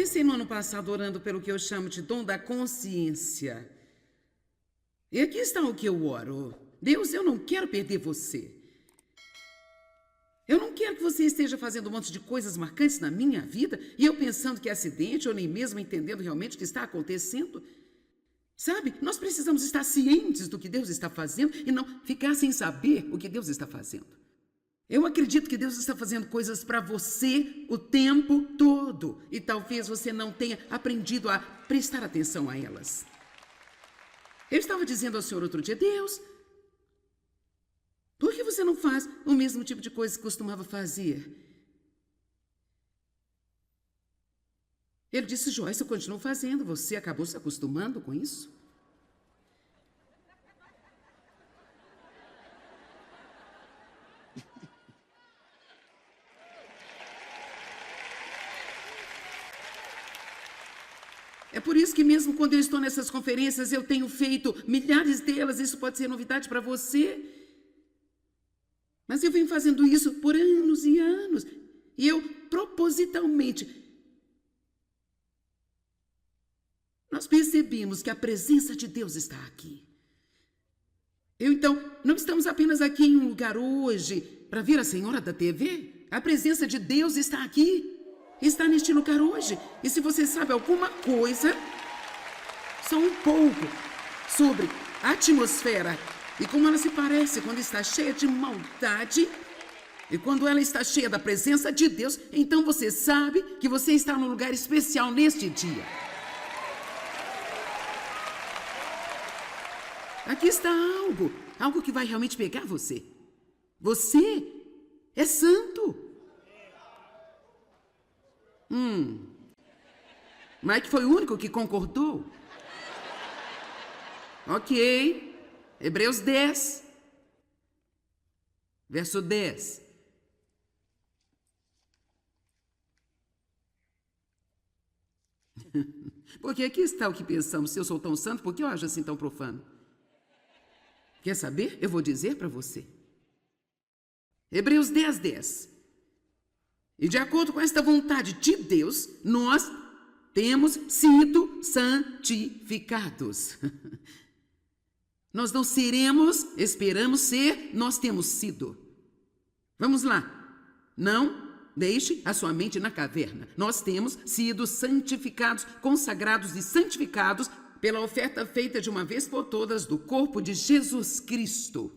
comecei no ano passado orando pelo que eu chamo de dom da consciência. E aqui está o que eu oro. Deus, eu não quero perder você. Eu não quero que você esteja fazendo um monte de coisas marcantes na minha vida e eu pensando que é acidente ou nem mesmo entendendo realmente o que está acontecendo. Sabe, nós precisamos estar cientes do que Deus está fazendo e não ficar sem saber o que Deus está fazendo. Eu acredito que Deus está fazendo coisas para você o tempo todo e talvez você não tenha aprendido a prestar atenção a elas. Eu estava dizendo ao Senhor outro dia, Deus, por que você não faz o mesmo tipo de coisa que costumava fazer? Ele disse, Joyce, eu continuo fazendo, você acabou se acostumando com isso? É por isso que mesmo quando eu estou nessas conferências, eu tenho feito milhares delas, isso pode ser novidade para você. Mas eu venho fazendo isso por anos e anos. E eu, propositalmente, nós percebemos que a presença de Deus está aqui. Então, não estamos apenas aqui em um lugar hoje para ver a senhora da TV. A presença de Deus está aqui. Está neste lugar hoje. E se você sabe alguma coisa, só um pouco, sobre a atmosfera e como ela se parece quando está cheia de maldade e quando ela está cheia da presença de Deus, então você sabe que você está num lugar especial neste dia. Aqui está algo que vai realmente pegar você. Você é santo. Mike foi o único que concordou. Ok. Hebreus 10, verso 10. Porque aqui está o que pensamos. Se eu sou tão santo, por que eu acho assim tão profano? Quer saber? Eu vou dizer para você. Hebreus 10, 10. E de acordo com esta vontade de Deus, nós temos sido santificados. Nós não seremos, esperamos ser, nós temos sido. Vamos lá. Não deixe a sua mente na caverna. Nós temos sido santificados, consagrados e santificados pela oferta feita de uma vez por todas do corpo de Jesus Cristo.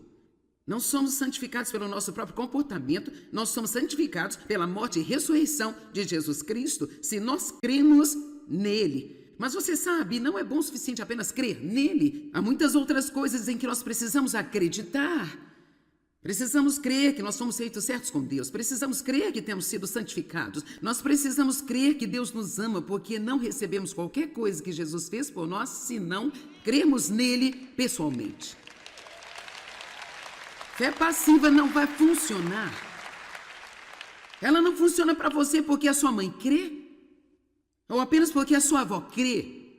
Não somos santificados pelo nosso próprio comportamento, nós somos santificados pela morte e ressurreição de Jesus Cristo, se nós cremos nele. Mas você sabe, não é bom o suficiente apenas crer nele. Há muitas outras coisas em que nós precisamos acreditar. Precisamos crer que nós somos feitos certos com Deus. Precisamos crer que temos sido santificados. Nós precisamos crer que Deus nos ama porque não recebemos qualquer coisa que Jesus fez por nós se não cremos nele pessoalmente. Fé passiva não vai funcionar. Ela não funciona para você porque a sua mãe crê, ou apenas porque a sua avó crê,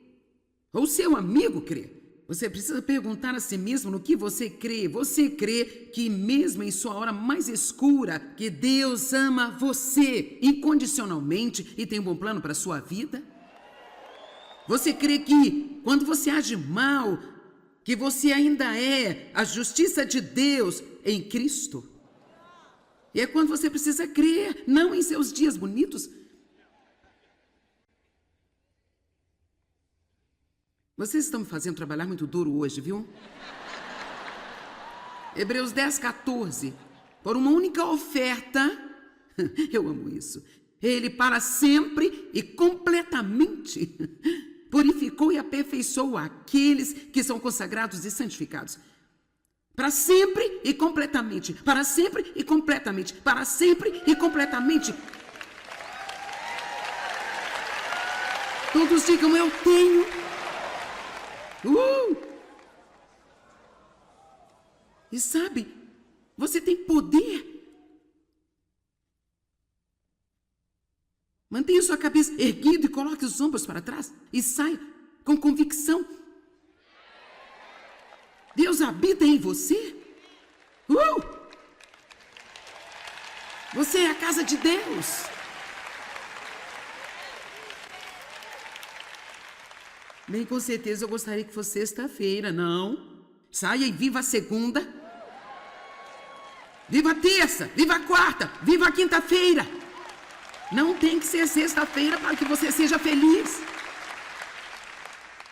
ou seu amigo crê. Você precisa perguntar a si mesmo no que você crê. Você crê que mesmo em sua hora mais escura, que Deus ama você incondicionalmente e tem um bom plano para a sua vida? Você crê que quando você age mal, que você ainda é a justiça de Deus em Cristo? E é quando você precisa crer, não em seus dias bonitos. Vocês estão me fazendo trabalhar muito duro hoje, viu? Hebreus 10, 14. Por uma única oferta, eu amo isso, ele para sempre e completamente purificou e aperfeiçoou aqueles que são consagrados e santificados. Para sempre e completamente. Para sempre e completamente. Para sempre e completamente. Todos digam, eu tenho. E sabe, você tem poder. Mantenha sua cabeça erguida e coloque os ombros para trás e saia com convicção. Deus habita em você. Você é a casa de Deus. Bem, com certeza eu gostaria que fosse sexta-feira, não? Saia e viva a segunda. Viva a terça, viva a quarta, viva a quinta-feira. Não tem que ser sexta-feira para que você seja feliz.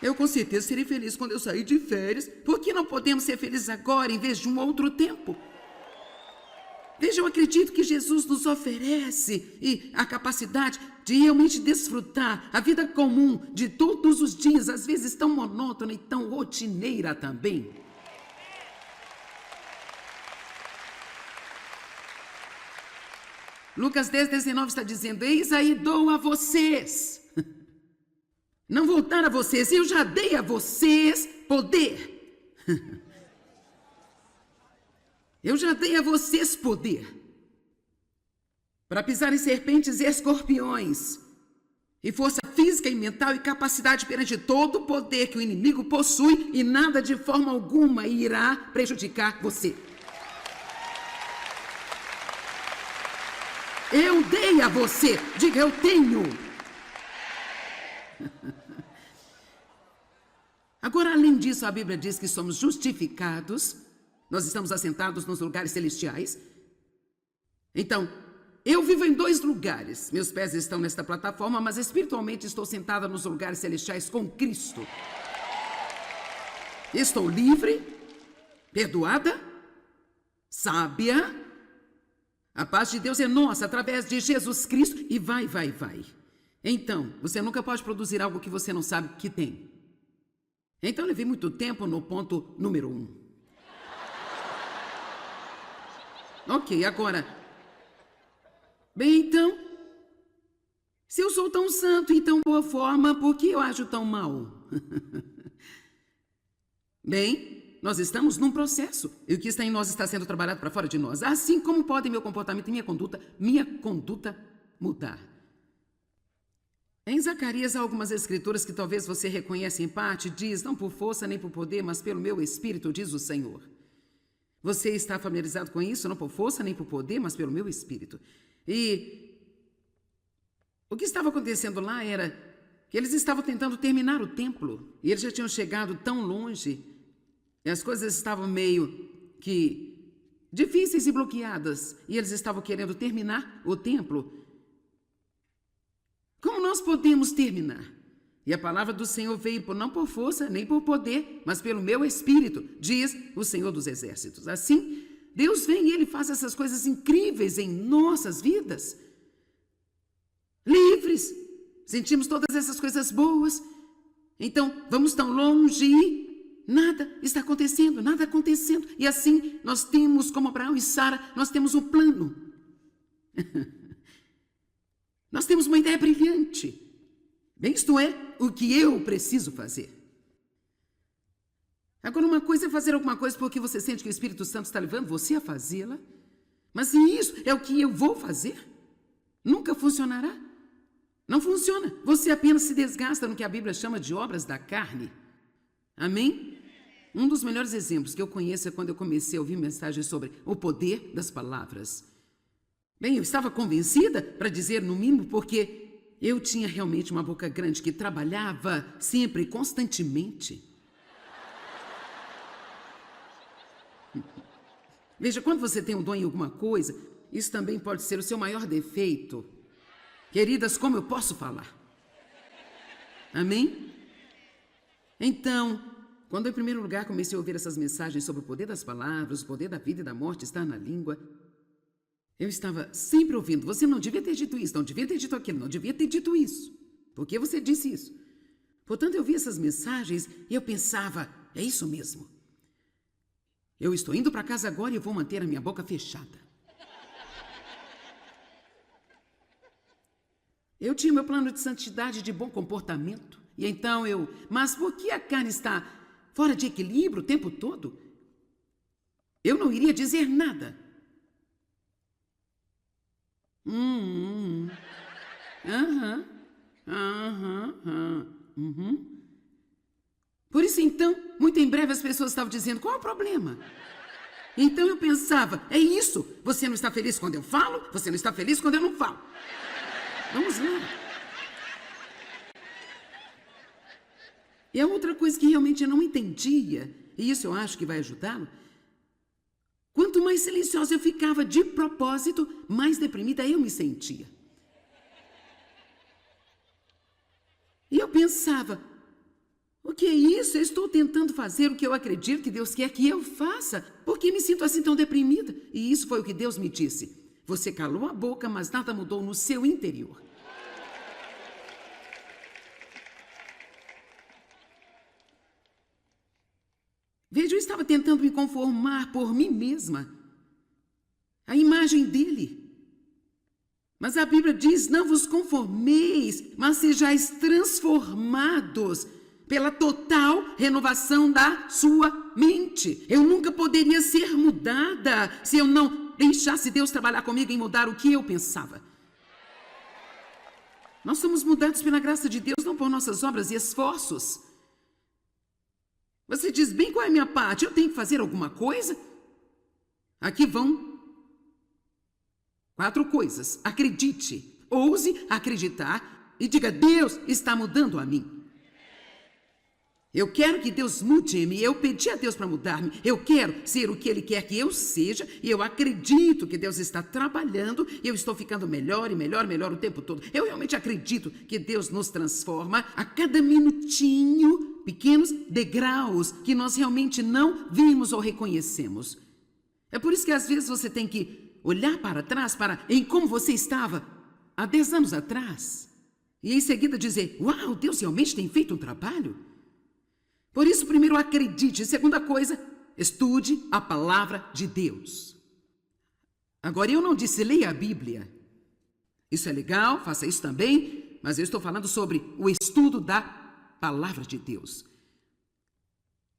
Eu com certeza serei feliz quando eu sair de férias. Por que não podemos ser felizes agora em vez de um outro tempo? Veja, eu acredito que Jesus nos oferece a capacidade de realmente desfrutar a vida comum de todos os dias, às vezes tão monótona e tão rotineira também. Lucas 10:19 está dizendo: eis aí dou a vocês. Não vou dar a vocês, eu já dei a vocês poder. Eu já dei a vocês poder para pisar em serpentes e escorpiões, e força física e mental e capacidade perante todo o poder que o inimigo possui, e nada de forma alguma irá prejudicar você. Eu dei a você, diga eu tenho. Agora, além disso, a Bíblia diz que somos justificados, nós estamos assentados nos lugares celestiais. Então, eu vivo em 2 lugares. Meus pés estão nesta plataforma, mas espiritualmente estou sentada nos lugares celestiais com Cristo. Estou livre, perdoada, sábia. A paz de Deus é nossa através de Jesus Cristo e vai. Então, você nunca pode produzir algo que você não sabe que tem. Então, eu levei muito tempo no ponto número 1. Ok, agora... Bem, então... Se eu sou tão santo e tão boa forma, por que eu ajo tão mal? Bem, nós estamos num processo. E o que está em nós está sendo trabalhado para fora de nós. Assim como pode meu comportamento e minha conduta mudar. Em Zacarias há algumas escrituras que talvez você reconheça em parte. Diz, não por força nem por poder, mas pelo meu Espírito, diz o Senhor. Você está familiarizado com isso? Não por força nem por poder, mas pelo meu Espírito. E o que estava acontecendo lá era que eles estavam tentando terminar o templo. E eles já tinham chegado tão longe. E as coisas estavam meio que difíceis e bloqueadas. E eles estavam querendo terminar o templo. Como nós podemos terminar? E a palavra do Senhor veio não por força, nem por poder, mas pelo meu Espírito, diz o Senhor dos Exércitos. Assim, Deus vem e Ele faz essas coisas incríveis em nossas vidas. Livres, sentimos todas essas coisas boas. Então, vamos tão longe e nada está acontecendo, nada acontecendo. E assim, nós temos, como Abraão e Sara, nós temos um plano. Nós temos uma ideia brilhante. Bem, isto é o que eu preciso fazer. Agora, uma coisa é fazer alguma coisa porque você sente que o Espírito Santo está levando você a fazê-la. Mas se isso é o que eu vou fazer, nunca funcionará. Não funciona. Você apenas se desgasta no que a Bíblia chama de obras da carne. Amém? Um dos melhores exemplos que eu conheço é quando eu comecei a ouvir mensagens sobre o poder das palavras. Bem, eu estava convencida, para dizer no mínimo, porque eu tinha realmente uma boca grande que trabalhava sempre, constantemente. Veja, quando você tem um dom em alguma coisa, isso também pode ser o seu maior defeito. Queridas, como eu posso falar? Amém? Então, quando eu, em primeiro lugar, comecei a ouvir essas mensagens sobre o poder das palavras, o poder da vida e da morte estar na língua, eu estava sempre ouvindo, você não devia ter dito isso, não devia ter dito aquilo, não devia ter dito isso. Por que você disse isso? Portanto, eu vi essas mensagens e eu pensava, é isso mesmo. Eu estou indo para casa agora e eu vou manter a minha boca fechada. Eu tinha meu plano de santidade, de bom comportamento. E então mas por que a carne está fora de equilíbrio o tempo todo? Eu não iria dizer nada. Por isso, então, muito em breve as pessoas estavam dizendo, qual é o problema? Então eu pensava, é isso, você não está feliz quando eu falo, você não está feliz quando eu não falo. Vamos lá. E a outra coisa que realmente eu não entendia, e isso eu acho que vai ajudá-lo, quanto mais silenciosa eu ficava de propósito, mais deprimida eu me sentia. E eu pensava, o que é isso? Eu estou tentando fazer o que eu acredito que Deus quer que eu faça. Por que me sinto assim tão deprimida? E isso foi o que Deus me disse. Você calou a boca, mas nada mudou no seu interior. Veja, eu estava tentando me conformar por mim mesma. A imagem dele. Mas a Bíblia diz, não vos conformeis, mas sejais transformados pela total renovação da sua mente. Eu nunca poderia ser mudada se eu não deixasse Deus trabalhar comigo em mudar o que eu pensava. Nós somos mudados pela graça de Deus, não por nossas obras e esforços. Você diz, bem, qual é a minha parte? Eu tenho que fazer alguma coisa? Aqui vão 4 coisas. Acredite, ouse acreditar e diga, Deus está mudando a mim. Eu quero que Deus mude em mim. Eu pedi a Deus para mudar-me. Eu quero ser o que Ele quer que eu seja. E eu acredito que Deus está trabalhando. E eu estou ficando melhor e melhor e melhor o tempo todo. Eu realmente acredito que Deus nos transforma a cada minutinho, pequenos degraus que nós realmente não vimos ou reconhecemos. É por isso que às vezes você tem que olhar para trás, em como você estava há 10 anos atrás. E em seguida dizer, uau, Deus realmente tem feito um trabalho. Por isso, primeiro, acredite. Segunda coisa, estude a palavra de Deus. Agora, eu não disse leia a Bíblia. Isso é legal, faça isso também, mas eu estou falando sobre o estudo da palavra de Deus.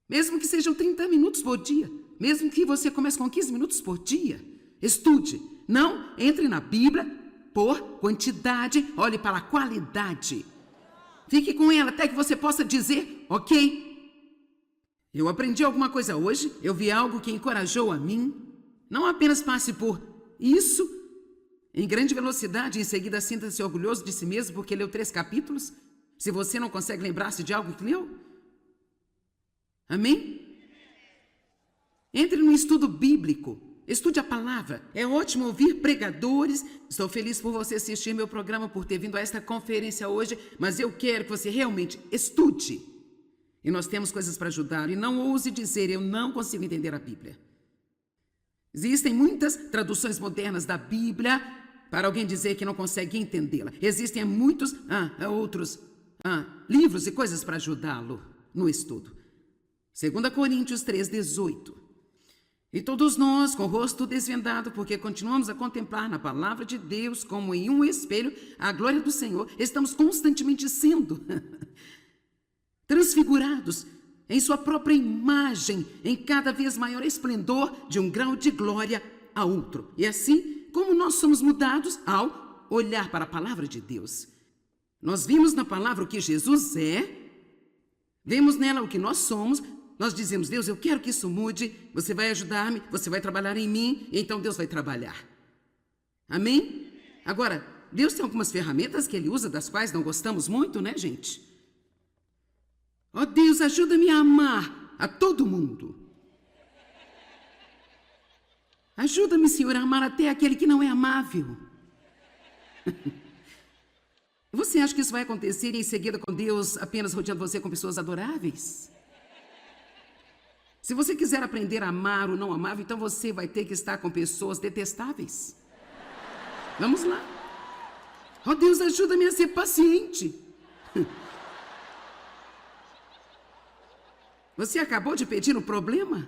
Mesmo que sejam 30 minutos por dia, mesmo que você comece com 15 minutos por dia, estude. Não entre na Bíblia por quantidade, olhe para a qualidade. Fique com ela até que você possa dizer, ok, eu aprendi alguma coisa hoje, eu vi algo que encorajou a mim. Não apenas passe por isso em grande velocidade e em seguida sinta-se orgulhoso de si mesmo porque leu 3 capítulos, se você não consegue lembrar-se de algo que leu. Amém? Entre no estudo bíblico, estude a palavra. É ótimo ouvir pregadores. Estou feliz por você assistir meu programa, por ter vindo a esta conferência hoje, mas eu quero que você realmente estude. E nós temos coisas para ajudar. E não ouse dizer, eu não consigo entender a Bíblia. Existem muitas traduções modernas da Bíblia para alguém dizer que não consegue entendê-la. Existem muitos outros livros e coisas para ajudá-lo no estudo. 2 Coríntios 3:18. E todos nós, com o rosto desvendado, porque continuamos a contemplar na palavra de Deus como em um espelho a glória do Senhor, estamos constantemente sendo transfigurados em sua própria imagem, em cada vez maior esplendor, de um grau de glória a outro. E assim, como nós somos mudados ao olhar para a palavra de Deus. Nós vimos na palavra o que Jesus é, vemos nela o que nós somos, nós dizemos, Deus, eu quero que isso mude, você vai ajudar-me, você vai trabalhar em mim, então Deus vai trabalhar. Amém? Agora, Deus tem algumas ferramentas que Ele usa, das quais não gostamos muito, né, gente? Ó Deus, ajuda-me a amar a todo mundo. Ajuda-me, Senhor, a amar até aquele que não é amável. Você acha que isso vai acontecer em seguida com Deus apenas rodeando você com pessoas adoráveis? Se você quiser aprender a amar o não amável, então você vai ter que estar com pessoas detestáveis. Vamos lá. Ó Deus, ajuda-me a ser paciente. Você acabou de pedir um problema?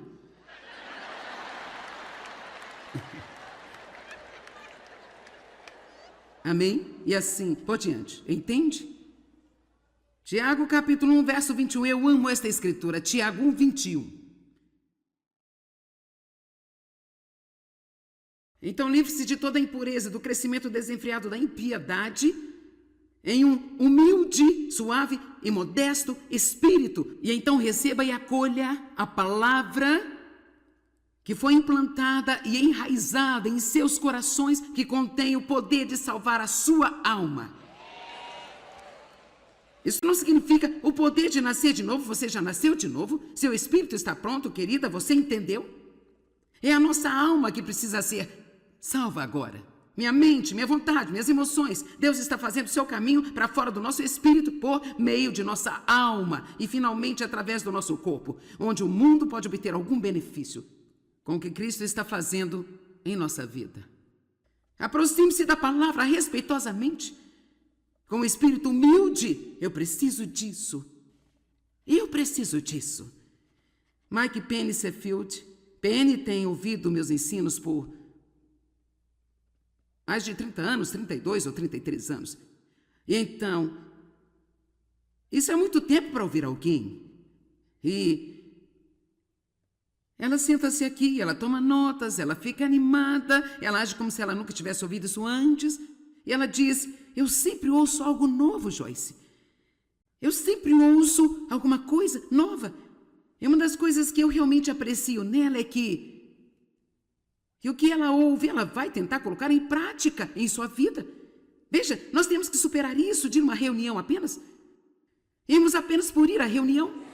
Amém? E assim, por diante. Entende? Tiago, capítulo 1, verso 21. Eu amo esta escritura. Tiago 1, 21. Então, livre-se de toda a impureza, do crescimento desenfreado da impiedade, em um humilde, suave e modesto espírito. E então receba e acolha a palavra que foi implantada e enraizada em seus corações, que contém o poder de salvar a sua alma. Isso não significa o poder de nascer de novo. Você já nasceu de novo. Seu espírito está pronto, querida. Você entendeu? É a nossa alma que precisa ser salva agora. Minha mente, minha vontade, minhas emoções. Deus está fazendo seu caminho para fora do nosso espírito por meio de nossa alma e finalmente através do nosso corpo, onde o mundo pode obter algum benefício com o que Cristo está fazendo em nossa vida. Aproxime-se da palavra respeitosamente, com o espírito humilde. Eu preciso disso. Eu preciso disso. Mike Penny Sheffield. Penny tem ouvido meus ensinos por mais de 30 anos, 32 ou 33 anos. E então, isso é muito tempo para ouvir alguém. E ela senta-se aqui, ela toma notas, ela fica animada, ela age como se ela nunca tivesse ouvido isso antes. E ela diz: eu sempre ouço algo novo, Joyce. Eu sempre ouço alguma coisa nova. E uma das coisas que eu realmente aprecio nela é que o que ela ouve, ela vai tentar colocar em prática em sua vida. Veja, nós temos que superar isso de uma reunião apenas. Irmos apenas por ir à reunião.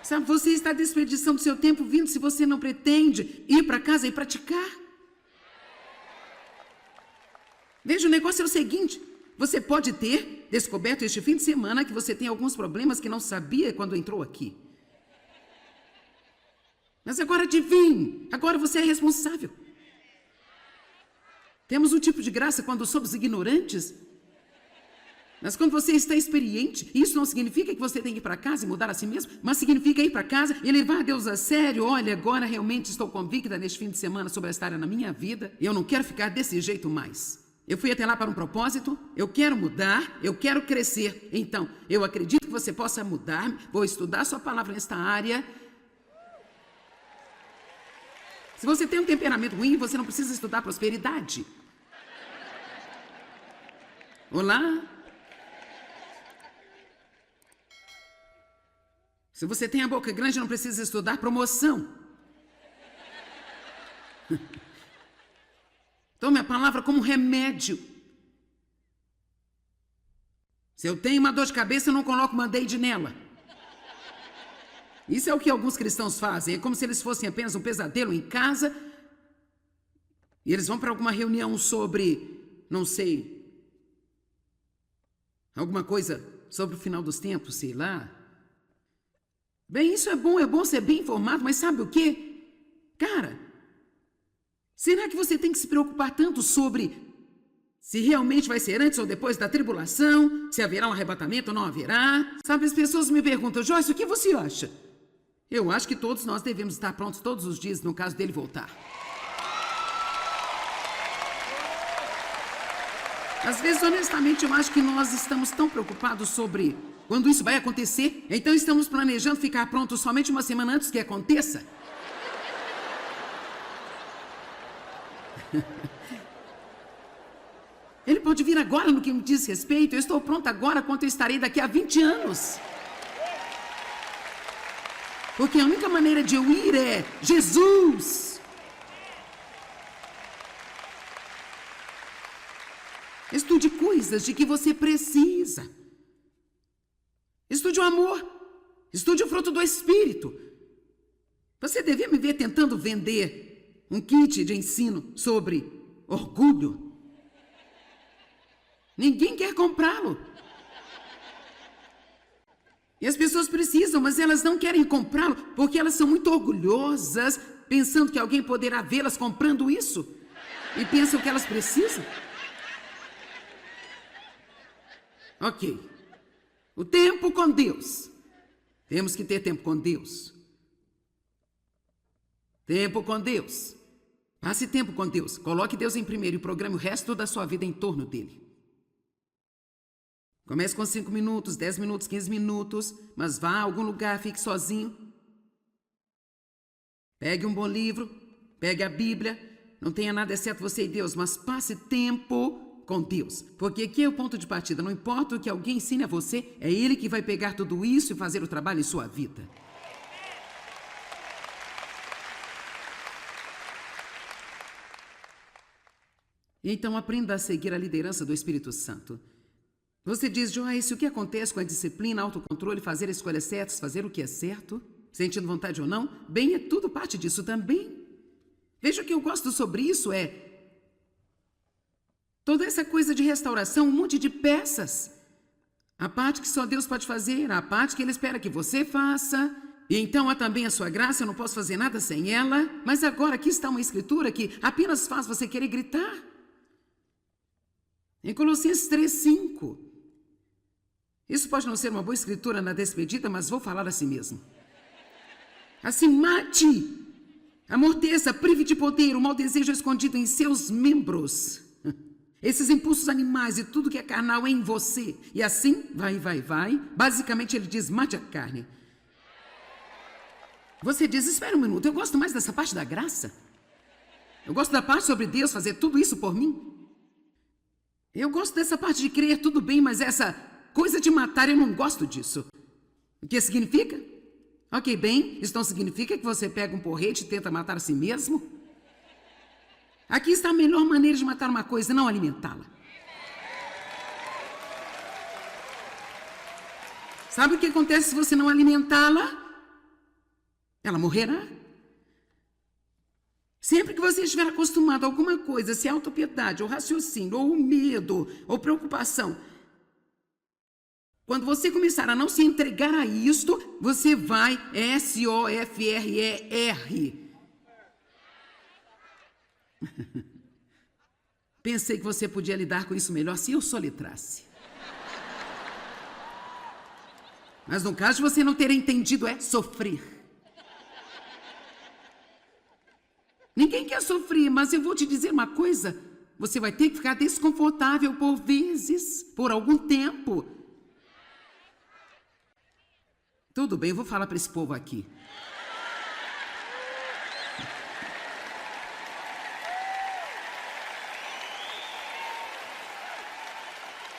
Sabe, você está desperdiçando seu tempo vindo se você não pretende ir para casa e praticar. Veja, o negócio é o seguinte: você pode ter descoberto este fim de semana que você tem alguns problemas que não sabia quando entrou aqui. Mas agora adivinhe, agora você é responsável. Temos um tipo de graça quando somos ignorantes. Mas quando você está experiente, isso não significa que você tem que ir para casa e mudar a si mesmo, mas significa ir para casa e levar Deus a sério. Olha, agora realmente estou convicta neste fim de semana sobre esta área na minha vida e eu não quero ficar desse jeito mais. Eu fui até lá para um propósito, eu quero mudar, eu quero crescer. Então, eu acredito que você possa mudar, vou estudar sua palavra nesta área. Se você tem um temperamento ruim, você não precisa estudar prosperidade. Olá? Se você tem a boca grande, não precisa estudar promoção. Tome a palavra como remédio. Se eu tenho uma dor de cabeça, eu não coloco Band-Aid nela. Isso é o que alguns cristãos fazem. É como se eles fossem apenas um pesadelo em casa e eles vão para alguma reunião sobre, não sei, alguma coisa sobre o final dos tempos, sei lá. Bem, isso é bom ser bem informado, mas sabe o quê? Cara, será que você tem que se preocupar tanto sobre se realmente vai ser antes ou depois da tribulação, se haverá um arrebatamento ou não haverá? Sabe, as pessoas me perguntam: Joyce, o que você acha? Eu acho que todos nós devemos estar prontos todos os dias no caso dele voltar. Às vezes, honestamente, eu acho que nós estamos tão preocupados sobre quando isso vai acontecer, então estamos planejando ficar prontos somente uma semana antes que aconteça. Ele pode vir agora no que me diz respeito. Eu estou pronta agora quanto eu estarei daqui a 20 anos. Porque a única maneira de eu ir é Jesus. Estude coisas de que você precisa. Estude o amor. Estude o fruto do Espírito. Você devia me ver tentando vender um kit de ensino sobre orgulho. Ninguém quer comprá-lo. E as pessoas precisam, mas elas não querem comprá-lo porque elas são muito orgulhosas, pensando que alguém poderá vê-las comprando isso. E pensam que elas precisam. Ok. O tempo com Deus. Temos que ter tempo com Deus. Tempo com Deus. Passe tempo com Deus. Coloque Deus em primeiro e programe o resto da sua vida em torno dele. Comece com 5 minutos, 10 minutos, 15 minutos, mas vá a algum lugar, fique sozinho. Pegue um bom livro, pegue a Bíblia. Não tenha nada exceto você e Deus, mas passe tempo com Deus. Porque aqui é o ponto de partida. Não importa o que alguém ensine a você, é Ele que vai pegar tudo isso e fazer o trabalho em sua vida. Então aprenda a seguir a liderança do Espírito Santo. Você diz, Joyce, o que acontece com a disciplina, autocontrole, fazer escolhas certas, fazer o que é certo, sentindo vontade ou não? Bem, é tudo parte disso também. Veja, o que eu gosto sobre isso é toda essa coisa de restauração, um monte de peças. A parte que só Deus pode fazer, a parte que Ele espera que você faça. E então há também a sua graça, eu não posso fazer nada sem ela. Mas agora aqui está uma escritura que apenas faz você querer gritar. Em Colossenses 3:5. Isso pode não ser uma boa escritura na despedida, mas vou falar assim mesmo. Assim, mate, amorteça, prive de poder o mau desejo escondido em seus membros. Esses impulsos animais e tudo que é carnal em você. E assim, vai. Basicamente, ele diz, mate a carne. Você diz, espera um minuto, eu gosto mais dessa parte da graça. Eu gosto da parte sobre Deus fazer tudo isso por mim. Eu gosto dessa parte de crer, tudo bem, mas essa coisa de matar, eu não gosto disso. O que significa? Ok, bem, isso não significa que você pega um porrete e tenta matar a si mesmo? Aqui está a melhor maneira de matar uma coisa, não alimentá-la. Sabe o que acontece se você não alimentá-la? Ela morrerá. Sempre que você estiver acostumado a alguma coisa, se é autopiedade, ou raciocínio, ou medo, ou preocupação, quando você começar a não se entregar a isto, você vai SOFRER. Pensei que você podia lidar com isso melhor se eu soletrasse. Mas no caso de você não ter entendido, é sofrer. Ninguém quer sofrer, mas eu vou te dizer uma coisa. Você vai ter que ficar desconfortável por vezes, por algum tempo. Tudo bem, eu vou falar para esse povo aqui.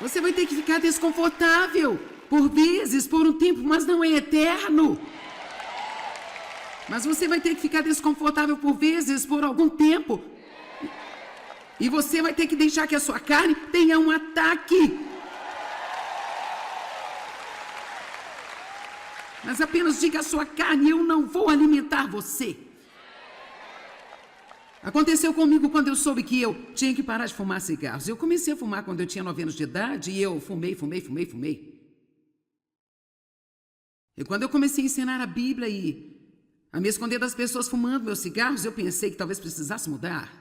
Você vai ter que ficar desconfortável por vezes, por um tempo, mas não é eterno. Mas você vai ter que ficar desconfortável por vezes, por algum tempo. E você vai ter que deixar que a sua carne tenha um ataque. Mas apenas diga à sua carne, eu não vou alimentar você. Aconteceu comigo quando eu soube que eu tinha que parar de fumar cigarros. Eu comecei a fumar quando eu tinha 9 anos de idade e eu fumei. E quando eu comecei a ensinar a Bíblia e a me esconder das pessoas fumando meus cigarros, eu pensei que talvez precisasse mudar.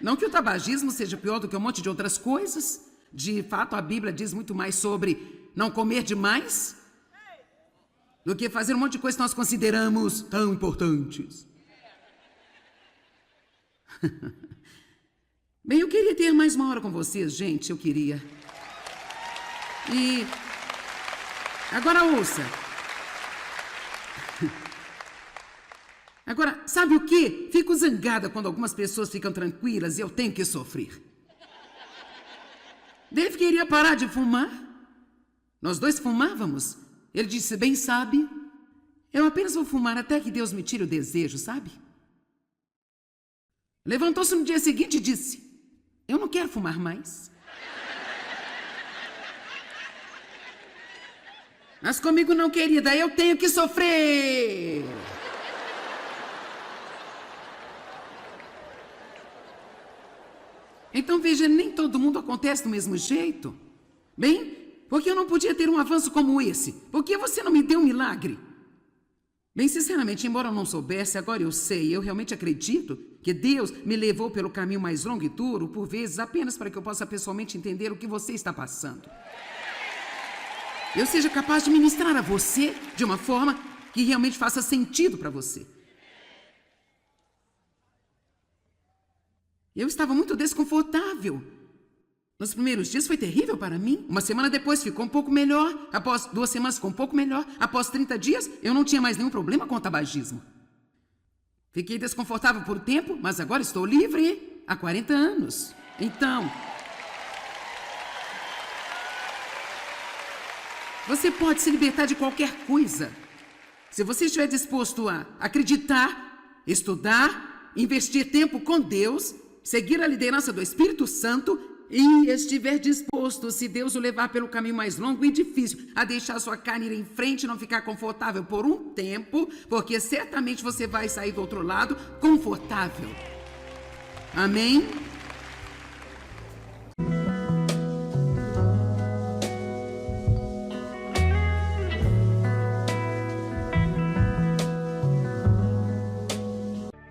Não que o tabagismo seja pior do que um monte de outras coisas. De fato, a Bíblia diz muito mais sobre não comer demais do que fazer um monte de coisas que nós consideramos tão importantes. Bem, eu queria ter mais uma hora com vocês, gente, eu queria. E agora ouça. Agora, sabe o quê? Fico zangada quando algumas pessoas ficam tranquilas e eu tenho que sofrer. Dave queria parar de fumar. Nós dois fumávamos. Ele disse, bem sabe, eu apenas vou fumar até que Deus me tire o desejo, sabe? Levantou-se no dia seguinte e disse, eu não quero fumar mais. Mas comigo não, querida, eu tenho que sofrer. Então veja, nem todo mundo acontece do mesmo jeito. Bem, porque eu não podia ter um avanço como esse? Por que você não me deu um milagre? Bem, sinceramente, embora eu não soubesse, agora eu sei, eu realmente acredito que Deus me levou pelo caminho mais longo e duro, por vezes, apenas para que eu possa pessoalmente entender o que você está passando. Eu seja capaz de ministrar a você de uma forma que realmente faça sentido para você. Eu estava muito desconfortável. Nos primeiros dias foi terrível para mim. Uma semana depois ficou um pouco melhor. Após 2 semanas ficou um pouco melhor. Após 30 dias, eu não tinha mais nenhum problema com o tabagismo. Fiquei desconfortável por um tempo, mas agora estou livre há 40 anos. Então, você pode se libertar de qualquer coisa. Se você estiver disposto a acreditar, estudar, investir tempo com Deus seguir a liderança do Espírito Santo e estiver disposto, se Deus o levar pelo caminho mais longo e difícil, a deixar sua carne ir em frente e não ficar confortável por um tempo, porque certamente você vai sair do outro lado confortável. Amém?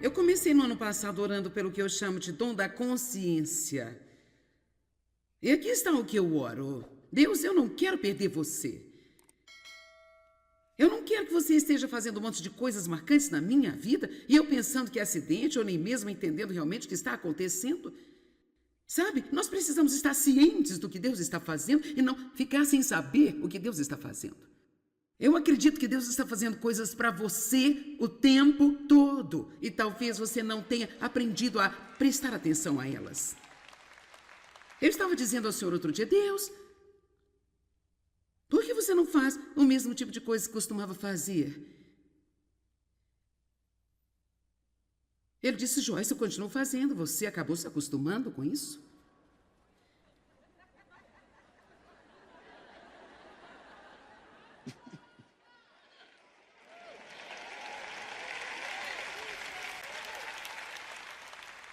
Eu comecei no ano passado orando pelo que eu chamo de dom da consciência. E aqui está o que eu oro. Deus, eu não quero perder você. Eu não quero que você esteja fazendo um monte de coisas marcantes na minha vida e eu pensando que é acidente ou nem mesmo entendendo realmente o que está acontecendo. Sabe, nós precisamos estar cientes do que Deus está fazendo e não ficar sem saber o que Deus está fazendo. Eu acredito que Deus está fazendo coisas para você o tempo todo e talvez você não tenha aprendido a prestar atenção a elas. Eu estava dizendo ao Senhor outro dia, Deus, por que você não faz o mesmo tipo de coisa que costumava fazer? Ele disse, Joyce, eu continuo fazendo, você acabou se acostumando com isso?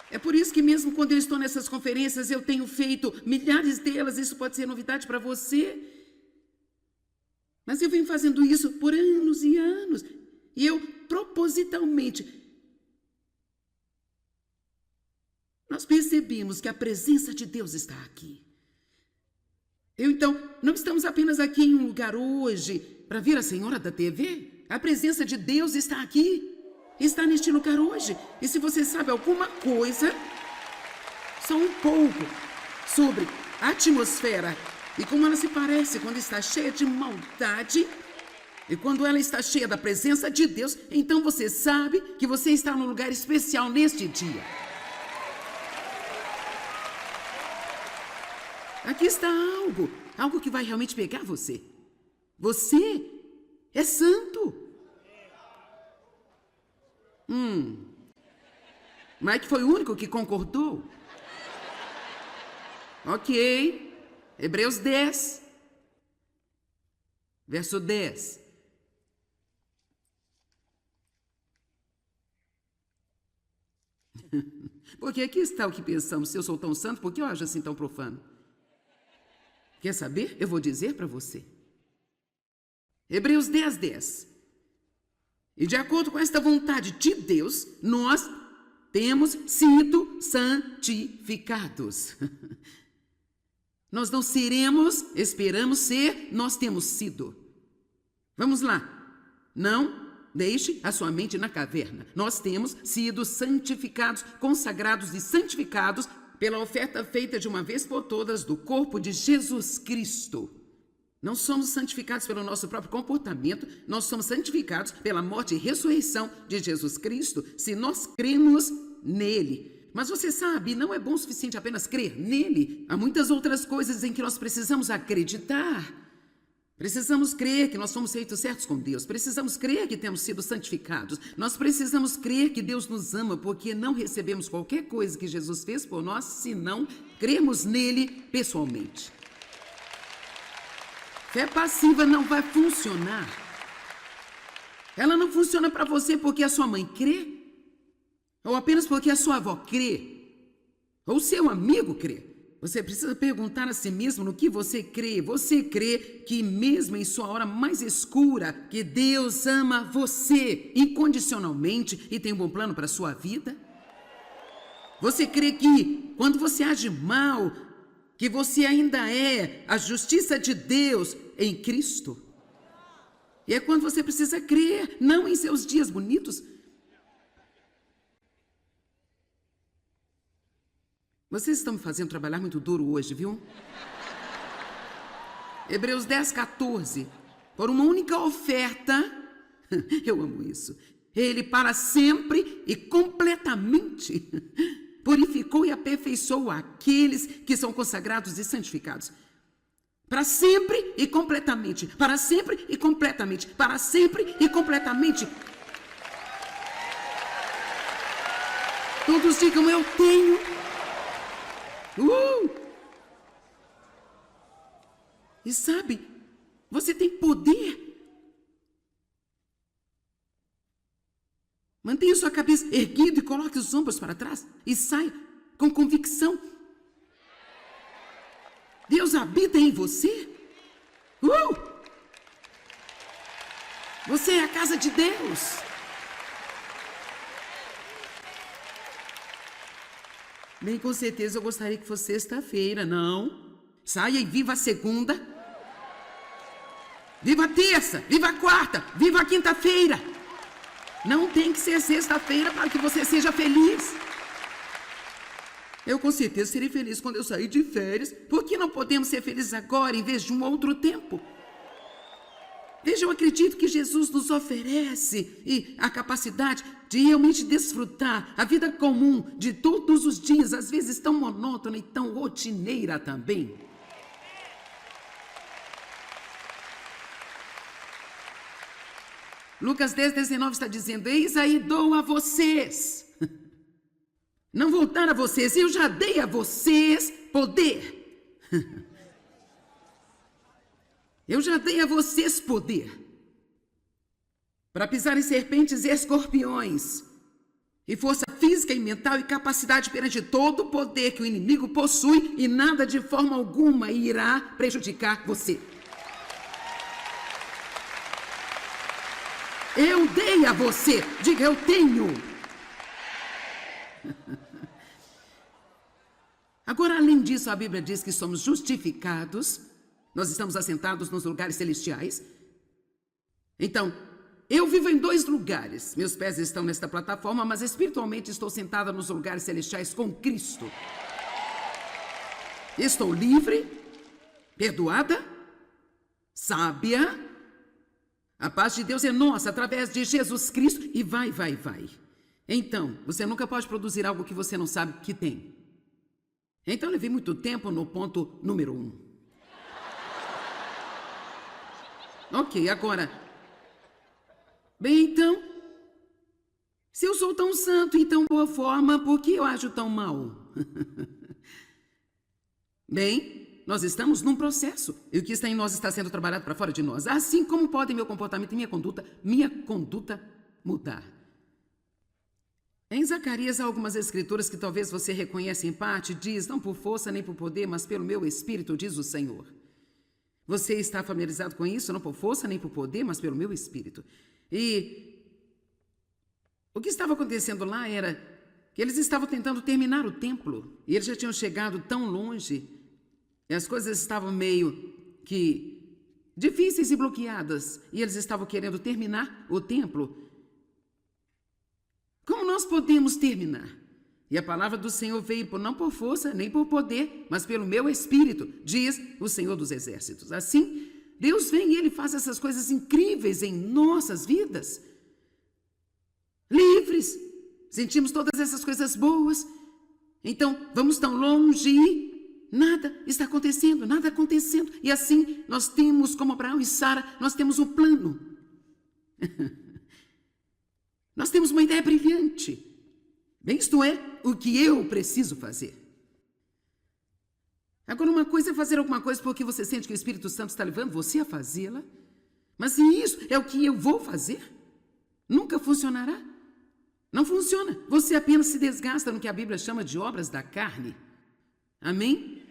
É por isso que mesmo quando eu estou nessas conferências, eu tenho feito milhares delas, isso pode ser novidade para você. Mas eu venho fazendo isso por anos e anos. E eu, propositalmente, nós percebemos que a presença de Deus está aqui. Então, não estamos apenas aqui em um lugar hoje para ver a senhora da TV. A presença de Deus está aqui. Está neste lugar hoje. E se você sabe alguma coisa, só um pouco, sobre a atmosfera e como ela se parece quando está cheia de maldade e quando ela está cheia da presença de Deus, então você sabe que você está num lugar especial neste dia. Aqui está algo que vai realmente pegar você. Você é santo. Mike foi o único que concordou. Ok. Hebreus 10, verso 10. Porque aqui está o que pensamos. Se eu sou tão santo, por que eu ajo assim tão profano? Quer saber? Eu vou dizer para você. Hebreus 10, 10. E de acordo com esta vontade de Deus, nós temos sido santificados. Nós não seremos, esperamos ser, nós temos sido. Vamos lá. Não deixe a sua mente na caverna. Nós temos sido santificados, consagrados e santificados pela oferta feita de uma vez por todas do corpo de Jesus Cristo. Não somos santificados pelo nosso próprio comportamento, nós somos santificados pela morte e ressurreição de Jesus Cristo, se nós cremos nele. Mas você sabe, não é bom o suficiente apenas crer nele. Há muitas outras coisas em que nós precisamos acreditar. Precisamos crer que nós somos feitos certos com Deus. Precisamos crer que temos sido santificados. Nós precisamos crer que Deus nos ama, porque não recebemos qualquer coisa que Jesus fez por nós, se não cremos nele pessoalmente. Fé passiva não vai funcionar. Ela não funciona para você porque a sua mãe crê, ou apenas porque a sua avó crê, ou seu amigo crê. Você precisa perguntar a si mesmo no que você crê. Você crê que mesmo em sua hora mais escura, que Deus ama você incondicionalmente e tem um bom plano para a sua vida? Você crê que quando você age mal, que você ainda é a justiça de Deus em Cristo? E é quando você precisa crer, não em seus dias bonitos. Vocês estão me fazendo trabalhar muito duro hoje, viu? Hebreus 10, 14. Por uma única oferta, eu amo isso, ele para sempre e completamente purificou e aperfeiçoou aqueles que são consagrados e santificados. Para sempre e completamente, para sempre e completamente, para sempre e completamente. Todos digam, eu tenho. E sabe, você tem poder. Mantenha sua cabeça erguida e coloque os ombros para trás e saia com convicção. Deus habita em você. Você é a casa de Deus. Bem, com certeza eu gostaria que fosse sexta-feira, não? Saia e viva a segunda. Viva a terça, viva a quarta, viva a quinta-feira. Não tem que ser sexta-feira para que você seja feliz. Eu com certeza serei feliz quando eu sair de férias. Por que não podemos ser felizes agora em vez de um outro tempo? Veja, eu acredito que Jesus nos oferece a capacidade de realmente desfrutar a vida comum de todos os dias, às vezes tão monótona e tão rotineira também. Lucas 10:19 está dizendo, eis aí dou a vocês. Não vou dar a vocês, eu já dei a vocês poder. Eu já dei a vocês poder para pisar em serpentes e escorpiões, e força física e mental e capacidade perante todo o poder que o inimigo possui, e nada de forma alguma irá prejudicar você. Eu dei a você, diga eu tenho. Agora, além disso, a Bíblia diz que somos justificados. Nós estamos assentados nos lugares celestiais. Então, eu vivo em 2 lugares. Meus pés estão nesta plataforma, mas espiritualmente estou sentada nos lugares celestiais com Cristo. Estou livre, perdoada, sábia. A paz de Deus é nossa através de Jesus Cristo e vai. Então, você nunca pode produzir algo que você não sabe que tem. Então, levei muito tempo no ponto número 1. Ok, agora. Bem, então, se eu sou tão santo e tão boa forma, por que eu ajo tão mal? Bem, nós estamos num processo, e o que está em nós está sendo trabalhado para fora de nós. Assim como podem meu comportamento e minha conduta mudar. Em Zacarias há algumas escrituras que talvez você reconheça em parte, diz, não por força nem por poder, mas pelo meu Espírito, diz o Senhor. Você está familiarizado com isso? Não por força nem por poder, mas pelo meu Espírito. E o que estava acontecendo lá era que eles estavam tentando terminar o templo. E eles já tinham chegado tão longe. E as coisas estavam meio que difíceis e bloqueadas. E eles estavam querendo terminar o templo. Como nós podemos terminar? E a palavra do Senhor veio não por força, nem por poder, mas pelo meu Espírito, diz o Senhor dos Exércitos. Assim, Deus vem e Ele faz essas coisas incríveis em nossas vidas. Livres, sentimos todas essas coisas boas. Então, vamos tão longe e nada está acontecendo, nada acontecendo. E assim, nós temos, como Abraão e Sara, nós temos um plano. Nós temos uma ideia brilhante. Bem, isto é o que eu preciso fazer. Agora, uma coisa é fazer alguma coisa porque você sente que o Espírito Santo está levando você a fazê-la. Mas se isso é o que eu vou fazer, nunca funcionará. Não funciona. Você apenas se desgasta no que a Bíblia chama de obras da carne. Amém?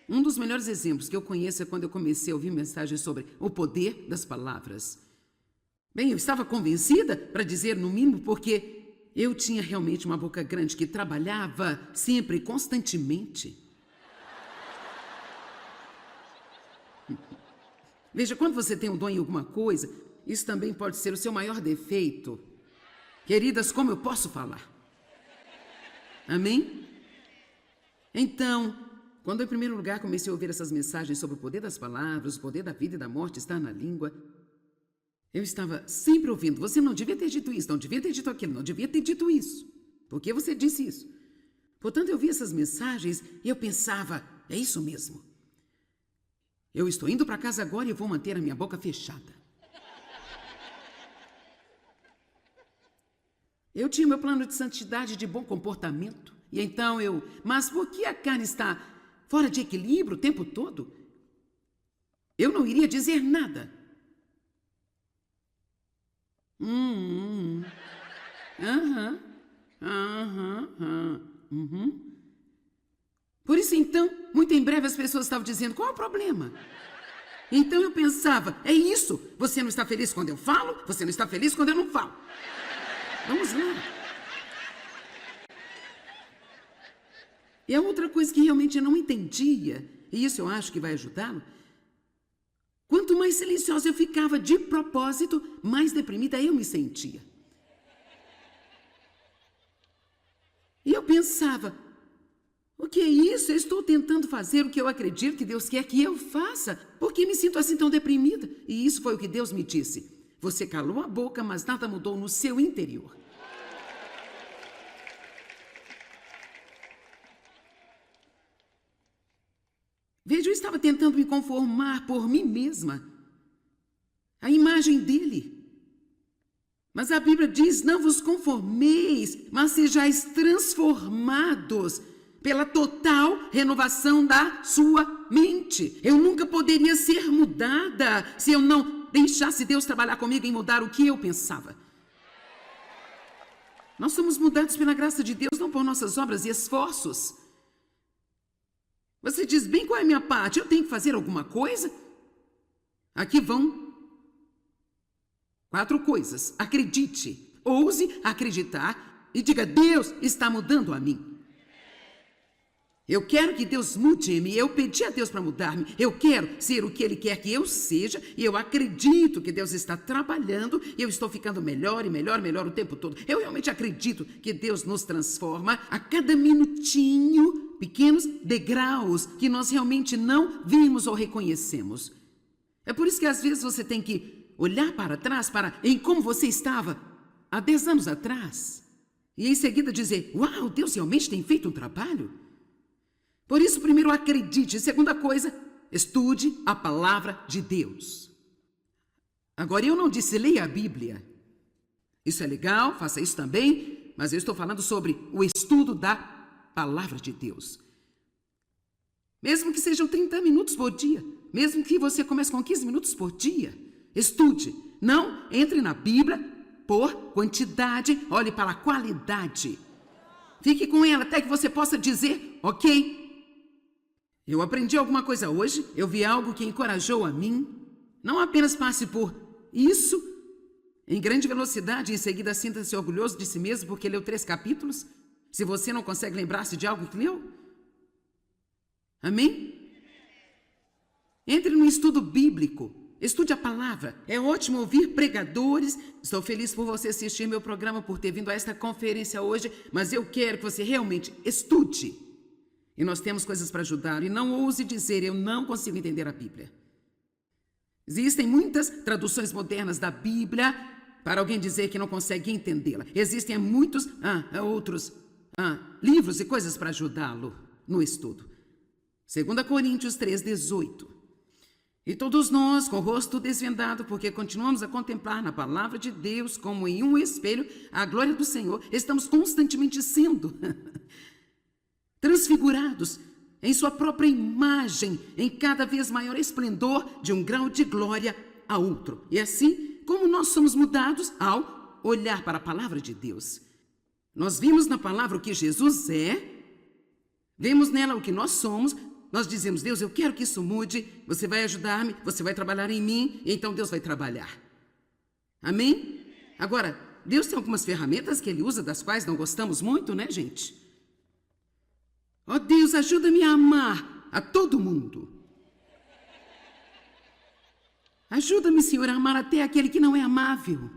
Um dos melhores exemplos que eu conheço é quando eu comecei a ouvir mensagens sobre o poder das palavras. Bem, eu estava convencida, para dizer no mínimo, porque eu tinha realmente uma boca grande que trabalhava sempre, constantemente. Veja, quando você tem um dom em alguma coisa, isso também pode ser o seu maior defeito. Queridas, como eu posso falar? Amém? Então, quando em primeiro lugar comecei a ouvir essas mensagens sobre o poder das palavras, o poder da vida e da morte está na língua, eu estava sempre ouvindo, você não devia ter dito isso, não devia ter dito aquilo, não devia ter dito isso. Por que você disse isso? Portanto, eu vi essas mensagens e eu pensava, é isso mesmo. Eu estou indo para casa agora e vou manter a minha boca fechada. Eu tinha meu plano de santidade, de bom comportamento. E então mas por que a carne está fora de equilíbrio o tempo todo? Eu não iria dizer nada. Por isso, então, muito em breve as pessoas estavam dizendo, qual é o problema? Então eu pensava, é isso, você não está feliz quando eu falo, você não está feliz quando eu não falo. Vamos lá. E a outra coisa que realmente eu não entendia, e isso eu acho que vai ajudá-lo, quanto mais silenciosa eu ficava de propósito, mais deprimida eu me sentia. E eu pensava, o que é isso? Eu estou tentando fazer o que eu acredito que Deus quer que eu faça. Por que me sinto assim tão deprimida? E isso foi o que Deus me disse. Você calou a boca, mas nada mudou no seu interior. Veja, eu estava tentando me conformar por mim mesma. A imagem dele. Mas a Bíblia diz, não vos conformeis, mas sejais transformados pela total renovação da sua mente. Eu nunca poderia ser mudada se eu não deixasse Deus trabalhar comigo em mudar o que eu pensava. Nós somos mudados pela graça de Deus, não por nossas obras e esforços. Você diz, bem, qual é a minha parte? Eu tenho que fazer alguma coisa? Aqui vão 4 coisas. Acredite, ouse acreditar e diga, Deus está mudando a mim. Eu quero que Deus mude-me, eu pedi a Deus para mudar-me, eu quero ser o que Ele quer que eu seja e eu acredito que Deus está trabalhando e eu estou ficando melhor e melhor, melhor o tempo todo. Eu realmente acredito que Deus nos transforma a cada minutinho, pequenos degraus que nós realmente não vimos ou reconhecemos. É por isso que às vezes você tem que olhar para trás, em como você estava há 10 anos atrás e em seguida dizer, uau, Deus realmente tem feito um trabalho. Por isso, primeiro, acredite. Segunda coisa, estude a palavra de Deus. Agora, eu não disse leia a Bíblia. Isso é legal, faça isso também, mas eu estou falando sobre o estudo da palavra de Deus. Mesmo que sejam 30 minutos por dia, mesmo que você comece com 15 minutos por dia, estude. Não entre na Bíblia por quantidade, olhe para a qualidade. Fique com ela até que você possa dizer, ok, eu aprendi alguma coisa hoje, eu vi algo que encorajou a mim. Não apenas passe por isso em grande velocidade e em seguida sinta-se orgulhoso de si mesmo porque leu 3 capítulos, se você não consegue lembrar-se de algo que leu. Amém? Entre no estudo bíblico, estude a palavra. É ótimo ouvir pregadores. Estou feliz por você assistir meu programa, por ter vindo a esta conferência hoje, mas eu quero que você realmente estude. E nós temos coisas para ajudar. E não ouse dizer, eu não consigo entender a Bíblia. Existem muitas traduções modernas da Bíblia para alguém dizer que não consegue entendê-la. Existem muitos outros livros e coisas para ajudá-lo no estudo. 2 Coríntios 3:18. E todos nós, com o rosto desvendado, porque continuamos a contemplar na palavra de Deus como em um espelho a glória do Senhor, estamos constantemente sendo transfigurados em sua própria imagem, em cada vez maior esplendor, de um grau de glória a outro. E assim, como nós somos mudados ao olhar para a palavra de Deus. Nós vimos na palavra o que Jesus é, vemos nela o que nós somos, nós dizemos, Deus, eu quero que isso mude, você vai ajudar-me, você vai trabalhar em mim, e então Deus vai trabalhar. Amém? Agora, Deus tem algumas ferramentas que Ele usa, das quais não gostamos muito, né, gente? Ó Deus, ajuda-me a amar a todo mundo. Ajuda-me, Senhor, a amar até aquele que não é amável.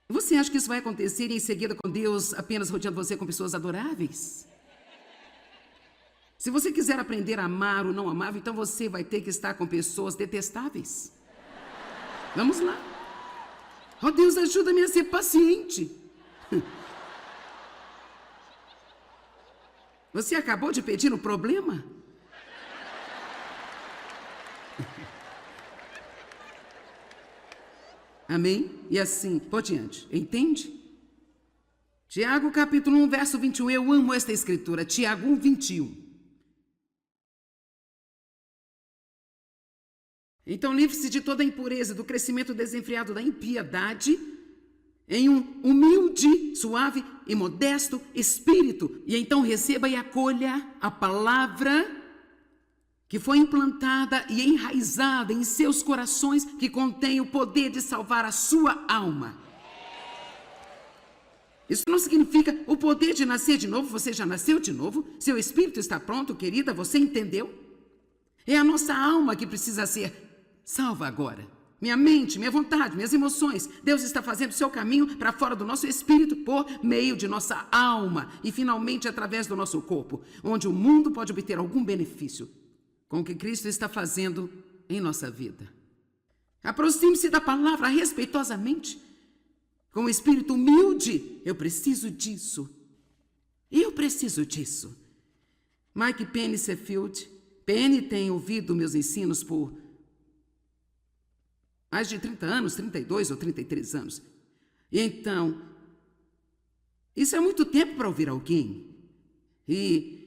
Você acha que isso vai acontecer em seguida com Deus apenas rodeando você com pessoas adoráveis? Se você quiser aprender a amar o não amável, então você vai ter que estar com pessoas detestáveis. Vamos lá. Ó Deus, ajuda-me a ser paciente. Você acabou de pedir um problema? Amém? E assim por diante. Entende? Tiago capítulo 1, verso 21. Eu amo esta escritura. Tiago 1, 21. Então livre-se de toda a impureza, do crescimento desenfreado da impiedade, em um humilde, suave e modesto espírito. E então receba e acolha a palavra que foi implantada e enraizada em seus corações, que contém o poder de salvar a sua alma. Isso não significa o poder de nascer de novo. Você já nasceu de novo, seu espírito está pronto, querida, você entendeu? É a nossa alma que precisa ser salva agora. Minha mente, minha vontade, minhas emoções. Deus está fazendo o seu caminho para fora do nosso espírito por meio de nossa alma e finalmente através do nosso corpo, onde o mundo pode obter algum benefício com o que Cristo está fazendo em nossa vida. Aproxime-se da palavra respeitosamente, com o espírito humilde. Eu preciso disso. Eu preciso disso. Mike Penny Sheffield. Penny tem ouvido meus ensinos por mais de 30 anos, 32 ou 33 anos. E então, isso é muito tempo para ouvir alguém. E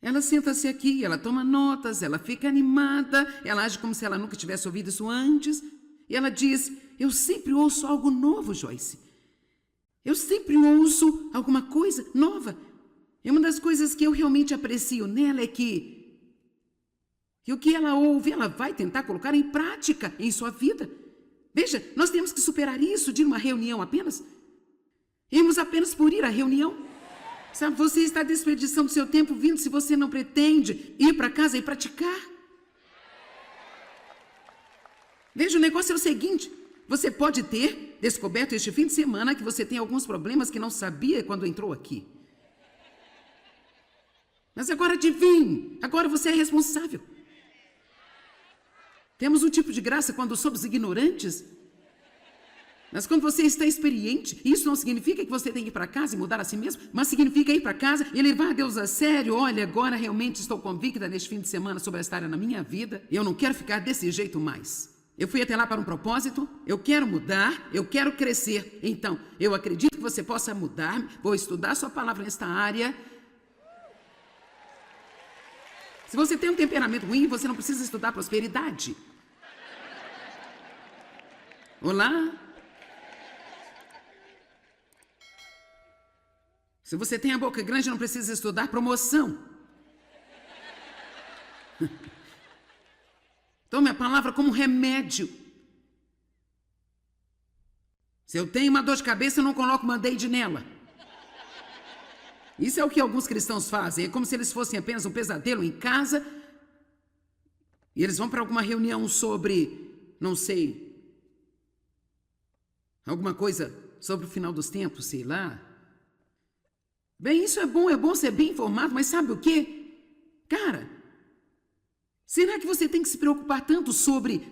ela senta-se aqui, ela toma notas, ela fica animada, ela age como se ela nunca tivesse ouvido isso antes. E ela diz, eu sempre ouço algo novo, Joyce. Eu sempre ouço alguma coisa nova. E uma das coisas que eu realmente aprecio nela é que o que ela ouve, ela vai tentar colocar em prática em sua vida. Veja, nós temos que superar isso de uma reunião apenas. Irmos apenas por ir à reunião. Sabe, você está desperdiçando seu tempo vindo se você não pretende ir para casa e praticar. Veja, o negócio é o seguinte, você pode ter descoberto este fim de semana que você tem alguns problemas que não sabia quando entrou aqui. Mas agora adivinhe, agora você é responsável. Temos um tipo de graça quando somos ignorantes. Mas quando você está experiente, isso não significa que você tem que ir para casa e mudar a si mesmo, mas significa ir para casa e levar Deus a sério. Olha, agora realmente estou convicta neste fim de semana sobre esta área na minha vida e eu não quero ficar desse jeito mais. Eu fui até lá para um propósito, eu quero mudar, eu quero crescer. Então, eu acredito que você possa mudar, vou estudar sua palavra nesta área. Se você tem um temperamento ruim, você não precisa estudar prosperidade. Olá? Se você tem a boca grande, não precisa estudar promoção. Tome a palavra como remédio. Se eu tenho uma dor de cabeça, eu não coloco Band-Aid nela. Isso é o que alguns cristãos fazem. É como se eles fossem apenas um pesadelo em casa e eles vão para alguma reunião sobre, não sei, alguma coisa sobre o final dos tempos, sei lá. Bem, isso é bom ser bem informado, mas sabe o quê? Cara, será que você tem que se preocupar tanto sobre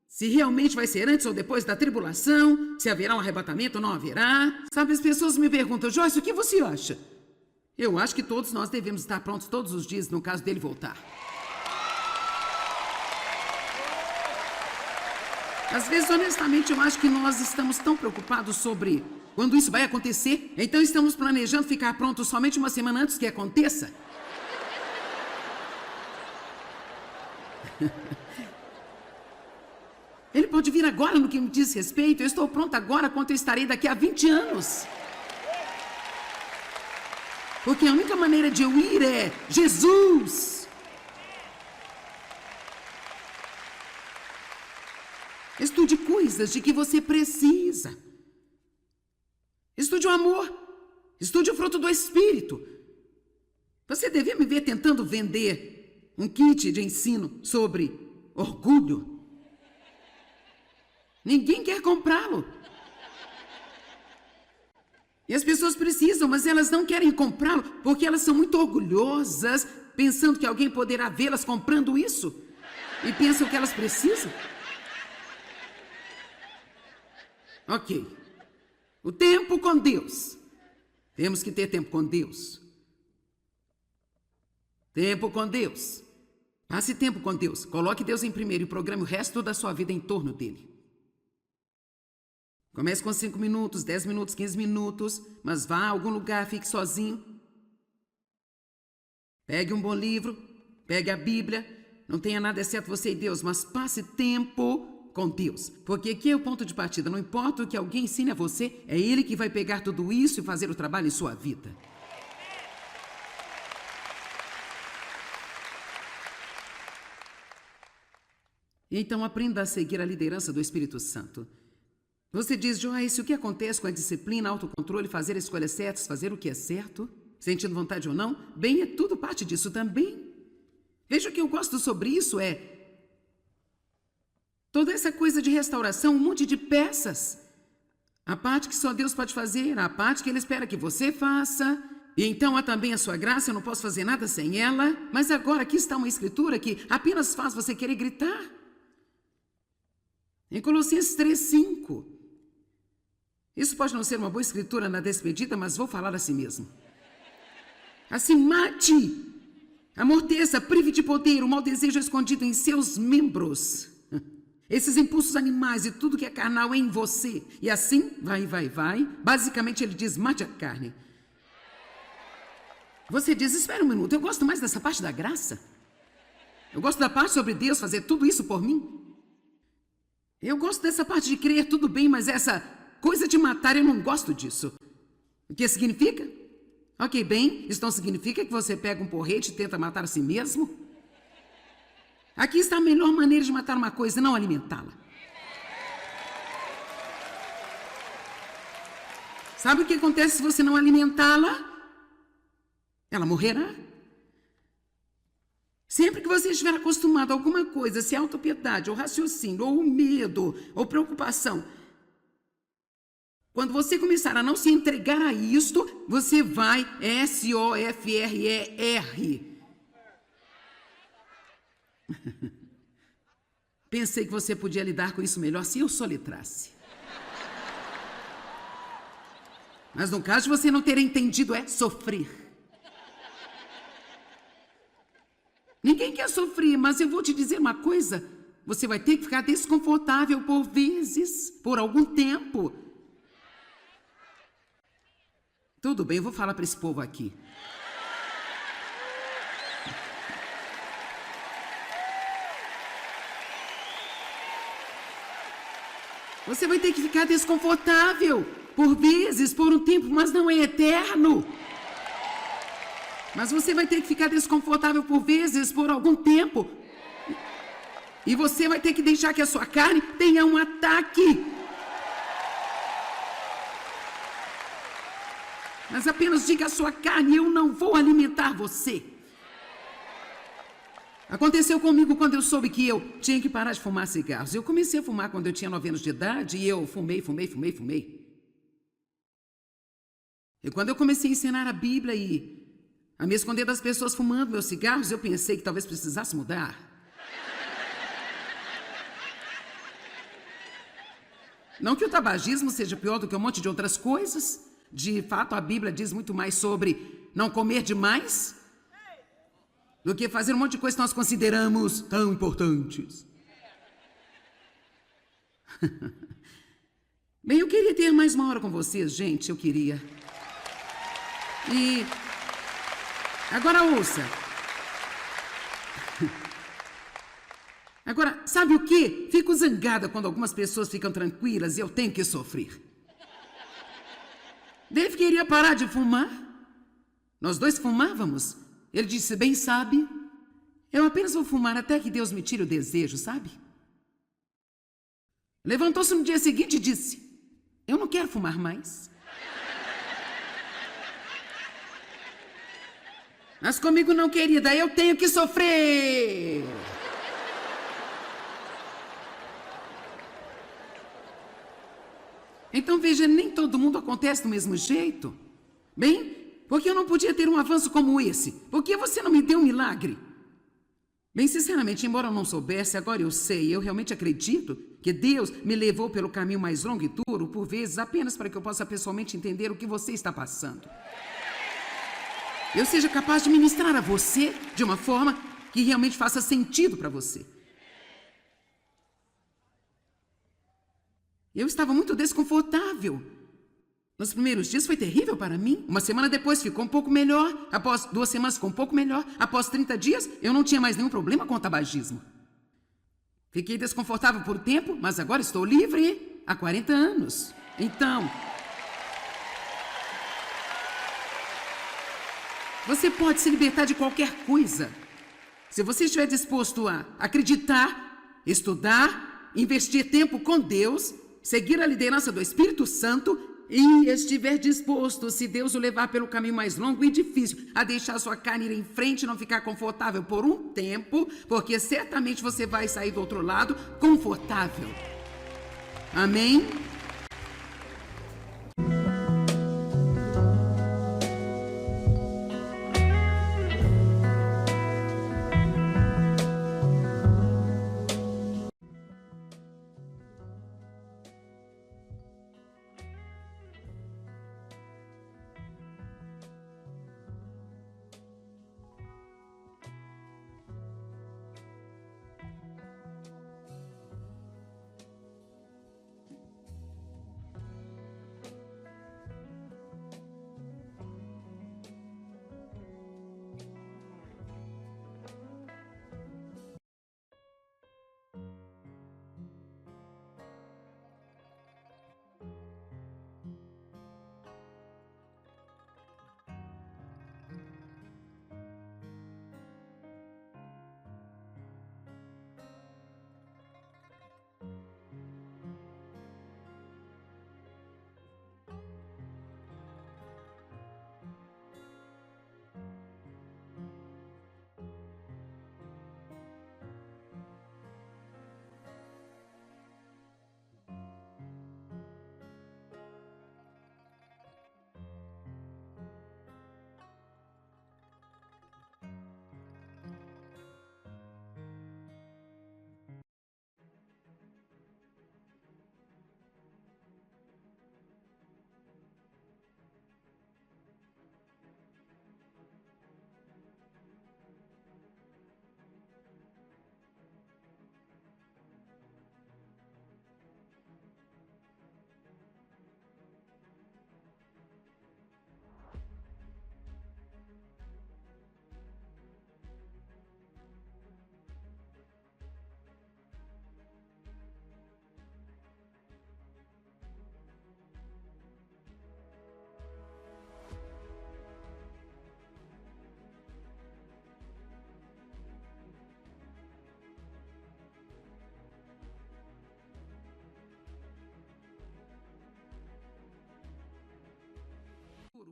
se realmente vai ser antes ou depois da tribulação, se haverá um arrebatamento ou não haverá? Sabe, as pessoas me perguntam, Joyce, o que você acha? Eu acho que todos nós devemos estar prontos todos os dias, no caso dele voltar. Às vezes, honestamente, eu acho que nós estamos tão preocupados sobre quando isso vai acontecer, então estamos planejando ficar prontos somente uma semana antes que aconteça. Ele pode vir agora no que me diz respeito, eu estou pronta agora quanto eu estarei daqui a 20 anos. Porque a única maneira de eu ir é Jesus. Estude coisas de que você precisa. Estude o amor. Estude o fruto do Espírito. Você devia me ver tentando vender um kit de ensino sobre orgulho. Ninguém quer comprá-lo. E as pessoas precisam, mas elas não querem comprá-lo porque elas são muito orgulhosas, pensando que alguém poderá vê-las comprando isso. E pensam que elas precisam. Ok. O tempo com Deus. Temos que ter tempo com Deus. Tempo com Deus. Passe tempo com Deus. Coloque Deus em primeiro e programe o resto da sua vida em torno dele. Comece com 5 minutos, 10 minutos, 15 minutos, mas vá a algum lugar, fique sozinho. Pegue um bom livro, pegue a Bíblia, não tenha nada exceto você e Deus, mas passe tempo com Deus, porque aqui é o ponto de partida. Não importa o que alguém ensine a você, é Ele que vai pegar tudo isso e fazer o trabalho em sua vida. Então aprenda a seguir a liderança do Espírito Santo. Você diz, Joyce, o que acontece com a disciplina, autocontrole, fazer escolhas certas, fazer o que é certo, sentindo vontade ou não? Bem, é tudo parte disso também. Veja, o que eu gosto sobre isso é toda essa coisa de restauração, um monte de peças. A parte que só Deus pode fazer, a parte que Ele espera que você faça. E então há também a sua graça, eu não posso fazer nada sem ela. Mas agora aqui está uma escritura que apenas faz você querer gritar. Em Colossenses 3:5. Isso pode não ser uma boa escritura na despedida, mas vou falar assim mesmo. Assim, mate, amorteça, prive de poder o mau desejo escondido em seus membros. Esses impulsos animais e tudo que é carnal em você. E assim, vai. Basicamente ele diz, mate a carne. Você diz, espera um minuto, eu gosto mais dessa parte da graça. Eu gosto da parte sobre Deus fazer tudo isso por mim. Eu gosto dessa parte de crer, tudo bem, mas essa coisa de matar, eu não gosto disso. O que significa? Ok, bem, isso não significa que você pega um porrete e tenta matar a si mesmo? Aqui está a melhor maneira de matar uma coisa, não alimentá-la. Sabe o que acontece se você não alimentá-la? Ela morrerá. Sempre que você estiver acostumado a alguma coisa, se é autopiedade, ou raciocínio, ou medo, ou preocupação, quando você começar a não se entregar a isto, você vai SOFRER. Pensei que você podia lidar com isso melhor se eu soletrasse. Mas no caso de você não ter entendido, é sofrer. Ninguém quer sofrer, mas eu vou te dizer uma coisa. Você vai ter que ficar desconfortável por vezes, por algum tempo. Tudo bem, eu vou falar para esse povo aqui. Você vai ter que ficar desconfortável por vezes, por um tempo, mas não é eterno. Mas você vai ter que ficar desconfortável por vezes, por algum tempo. E você vai ter que deixar que a sua carne tenha um ataque. Mas apenas diga à sua carne, eu não vou alimentar você. Aconteceu comigo quando eu soube que eu tinha que parar de fumar cigarros. Eu comecei a fumar quando eu tinha 9 anos de idade e eu fumei. E quando eu comecei a ensinar a Bíblia e a me esconder das pessoas fumando meus cigarros, eu pensei que talvez precisasse mudar. Não que o tabagismo seja pior do que um monte de outras coisas. De fato, a Bíblia diz muito mais sobre não comer demais do que fazer um monte de coisas que nós consideramos tão importantes. Bem, eu queria ter mais uma hora com vocês, gente, eu queria. E agora ouça. Agora, sabe o quê? Fico zangada quando algumas pessoas ficam tranquilas e eu tenho que sofrer. Dave queria parar de fumar. Nós dois fumávamos. Ele disse, bem sabe, eu apenas vou fumar até que Deus me tire o desejo, sabe? Levantou-se no dia seguinte e disse, eu não quero fumar mais. Mas comigo não, querida, eu tenho que sofrer. Então veja, nem todo mundo acontece do mesmo jeito. Bem, porque eu não podia ter um avanço como esse? Por que você não me deu um milagre? Bem, sinceramente, embora eu não soubesse, agora eu sei, eu realmente acredito que Deus me levou pelo caminho mais longo e duro, por vezes, apenas para que eu possa pessoalmente entender o que você está passando. Eu seja capaz de ministrar a você de uma forma que realmente faça sentido para você. Eu estava muito desconfortável. Nos primeiros dias foi terrível para mim. Uma semana depois ficou um pouco melhor. Após 2 semanas ficou um pouco melhor. Após 30 dias, eu não tinha mais nenhum problema com o tabagismo. Fiquei desconfortável por um tempo, mas agora estou livre há 40 anos. Então, você pode se libertar de qualquer coisa. Se você estiver disposto a acreditar, estudar, investir tempo com Deus, seguir a liderança do Espírito Santo e estiver disposto, se Deus o levar pelo caminho mais longo e difícil, a deixar sua carne ir em frente e não ficar confortável por um tempo, porque certamente você vai sair do outro lado confortável. Amém?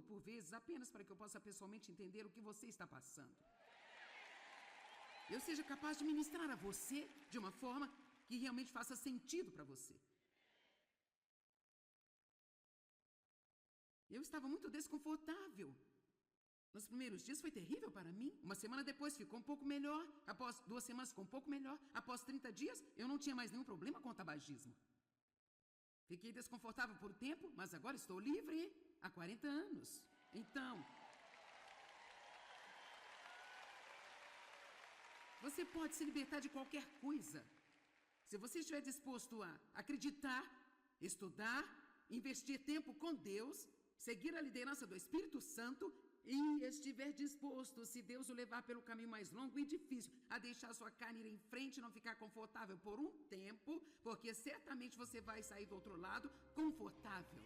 Por vezes, apenas para que eu possa pessoalmente entender o que você está passando. Eu seja capaz de ministrar a você de uma forma que realmente faça sentido para você. Eu estava muito desconfortável. Nos primeiros dias foi terrível para mim. Uma semana depois ficou um pouco melhor. Após 2 semanas ficou um pouco melhor. Após 30 dias, eu não tinha mais nenhum problema com o tabagismo. Fiquei desconfortável por um tempo, mas agora estou livre há 40 anos. Então, você pode se libertar de qualquer coisa. Se você estiver disposto a acreditar, estudar, investir tempo com Deus, seguir a liderança do Espírito Santo e estiver disposto, se Deus o levar pelo caminho mais longo e difícil, a deixar sua carne ir em frente e não ficar confortável por um tempo, porque certamente você vai sair do outro lado confortável.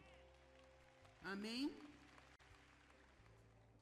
Amém?